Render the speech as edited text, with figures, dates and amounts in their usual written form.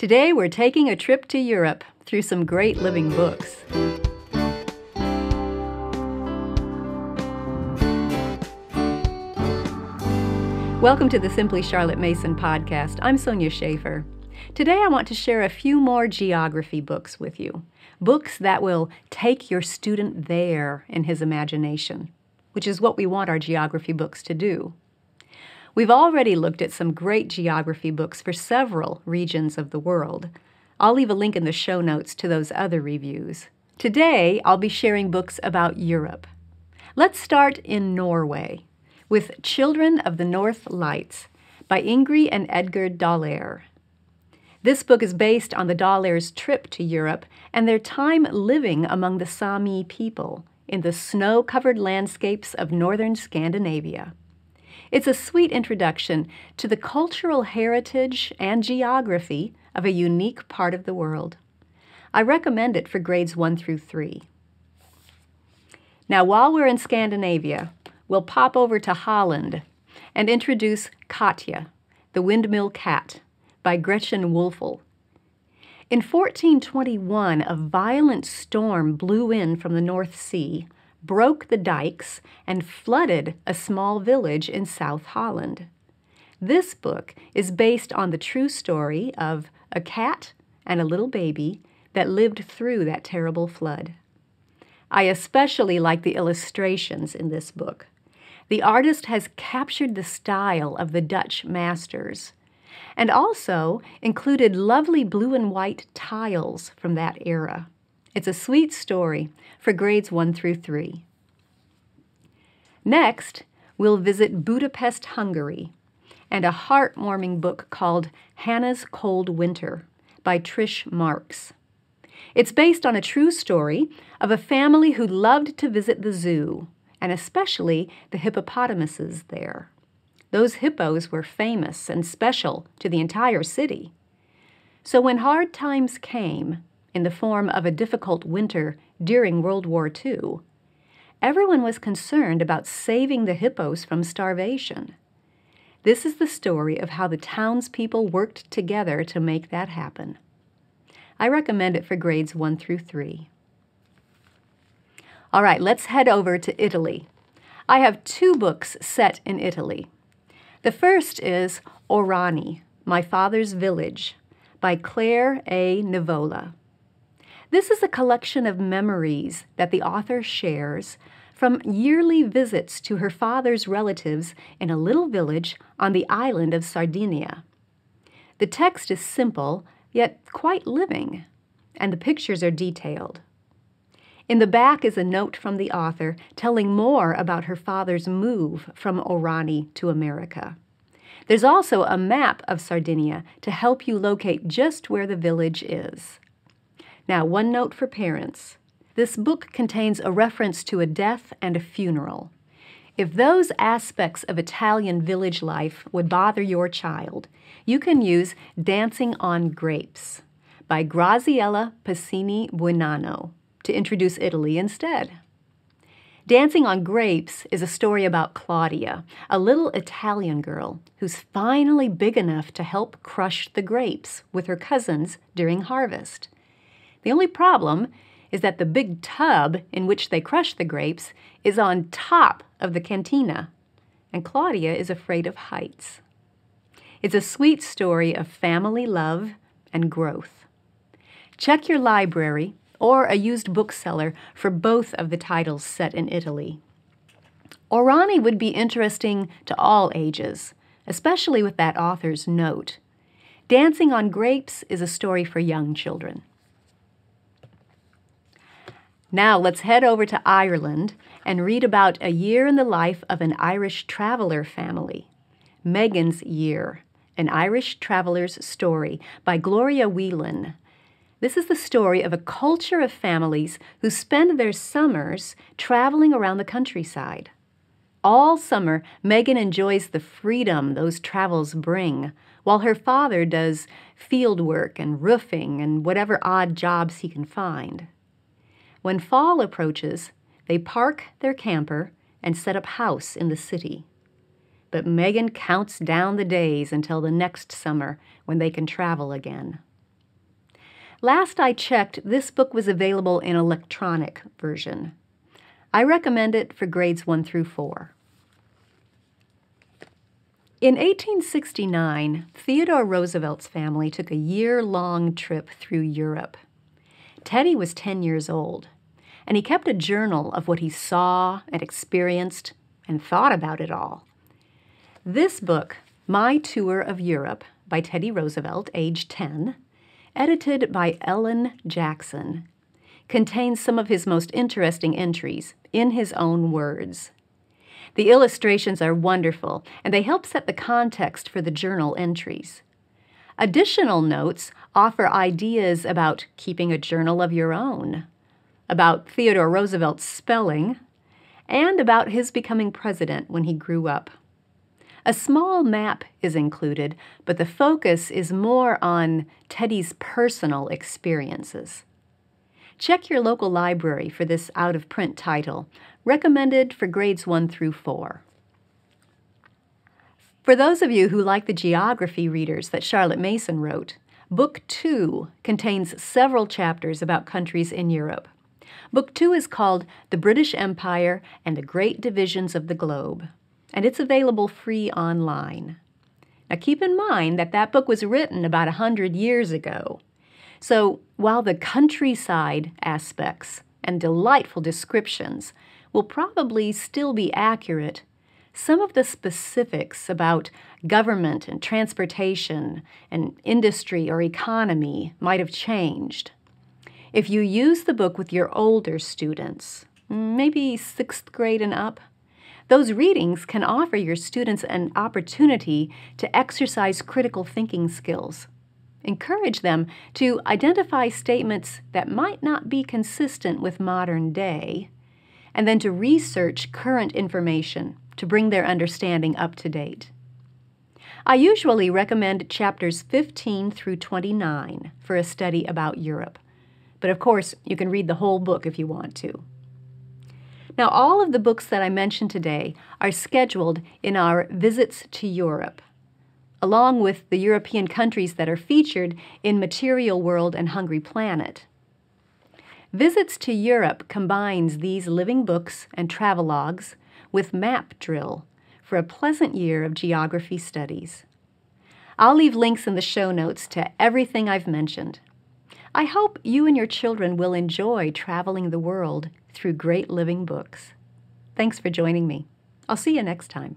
Today we're taking a trip to Europe through some great living books. Welcome to the Simply Charlotte Mason podcast. I'm Sonia Schaefer. Today I want to share a few more geography books with you. Books that will take your student there in his imagination, which is what we want our geography books to do. We've already looked at some great geography books for several regions of the world. I'll leave a link in the show notes to those other reviews. Today, I'll be sharing books about Europe. Let's start in Norway with Children of the North Lights by Ingrid and Edgar Dahlair. This book is based on the Dahlairs' trip to Europe and their time living among the Sami people in the snow-covered landscapes of northern Scandinavia. It's a sweet introduction to the cultural heritage and geography of a unique part of the world. I recommend it for grades 1 through 3. Now, while we're in Scandinavia, we'll pop over to Holland and introduce Katja, the Windmill Cat, by Gretchen Wolfel. In 1421, a violent storm blew in from the North Sea, broke the dikes, and flooded a small village in South Holland. This book is based on the true story of a cat and a little baby that lived through that terrible flood. I especially like the illustrations in this book. The artist has captured the style of the Dutch masters and also included lovely blue and white tiles from that era. It's a sweet story for grades 1 through 3. Next, we'll visit Budapest, Hungary, and a heartwarming book called Hannah's Cold Winter by Trish Marks. It's based on a true story of a family who loved to visit the zoo, and especially the hippopotamuses there. Those hippos were famous and special to the entire city. So when hard times came, in the form of a difficult winter during World War II, everyone was concerned about saving the hippos from starvation. This is the story of how the townspeople worked together to make that happen. I recommend it for grades 1 through 3. All right, let's head over to Italy. I have 2 books set in Italy. The first is Orani, My Father's Village, by Claire A. Nivola. This is a collection of memories that the author shares from yearly visits to her father's relatives in a little village on the island of Sardinia. The text is simple, yet quite living, and the pictures are detailed. In the back is a note from the author telling more about her father's move from Orani to America. There's also a map of Sardinia to help you locate just where the village is. Now, one note for parents. This book contains a reference to a death and a funeral. If those aspects of Italian village life would bother your child, you can use Dancing on Grapes by Graziella Pacini Buonanno to introduce Italy instead. Dancing on Grapes is a story about Claudia, a little Italian girl who's finally big enough to help crush the grapes with her cousins during harvest. The only problem is that the big tub in which they crush the grapes is on top of the cantina, and Claudia is afraid of heights. It's a sweet story of family love and growth. Check your library or a used bookseller for both of the titles set in Italy. Orani would be interesting to all ages, especially with that author's note. Dancing on Grapes is a story for young children. Now let's head over to Ireland and read about a year in the life of an Irish traveler family. Megan's Year, An Irish Traveler's Story by Gloria Whelan. This is the story of a culture of families who spend their summers traveling around the countryside. All summer, Megan enjoys the freedom those travels bring, while her father does field work and roofing and whatever odd jobs he can find. When fall approaches, they park their camper and set up house in the city. But Megan counts down the days until the next summer when they can travel again. Last I checked, this book was available in electronic version. I recommend it for grades 1 through 4. In 1869, Theodore Roosevelt's family took a year-long trip through Europe. Teddy was 10 years old, and he kept a journal of what he saw and experienced and thought about it all. This book, My Tour of Europe, by Teddy Roosevelt, age 10, edited by Ellen Jackson, contains some of his most interesting entries in his own words. The illustrations are wonderful, and they help set the context for the journal entries. Additional notes offer ideas about keeping a journal of your own, about Theodore Roosevelt's spelling, and about his becoming president when he grew up. A small map is included, but the focus is more on Teddy's personal experiences. Check your local library for this out-of-print title, recommended for grades 1 through 4. For those of you who like the geography readers that Charlotte Mason wrote, Book 2 contains several chapters about countries in Europe. Book 2 is called The British Empire and the Great Divisions of the Globe, and it's available free online. Now keep in mind that that book was written about 100 years ago. So while the countryside aspects and delightful descriptions will probably still be accurate, some of the specifics about government and transportation and industry or economy might have changed. If you use the book with your older students, maybe 6th grade and up, those readings can offer your students an opportunity to exercise critical thinking skills. Encourage them to identify statements that might not be consistent with modern day, and then to research current information to bring their understanding up to date. I usually recommend chapters 15 through 29 for a study about Europe, but of course you can read the whole book if you want to. Now, all of the books that I mentioned today are scheduled in our Visits to Europe, along with the European countries that are featured in Material World and Hungry Planet. Visits to Europe combines these living books and travelogues with Map Drill for a pleasant year of geography studies. I'll leave links in the show notes to everything I've mentioned. I hope you and your children will enjoy traveling the world through great living books. Thanks for joining me. I'll see you next time.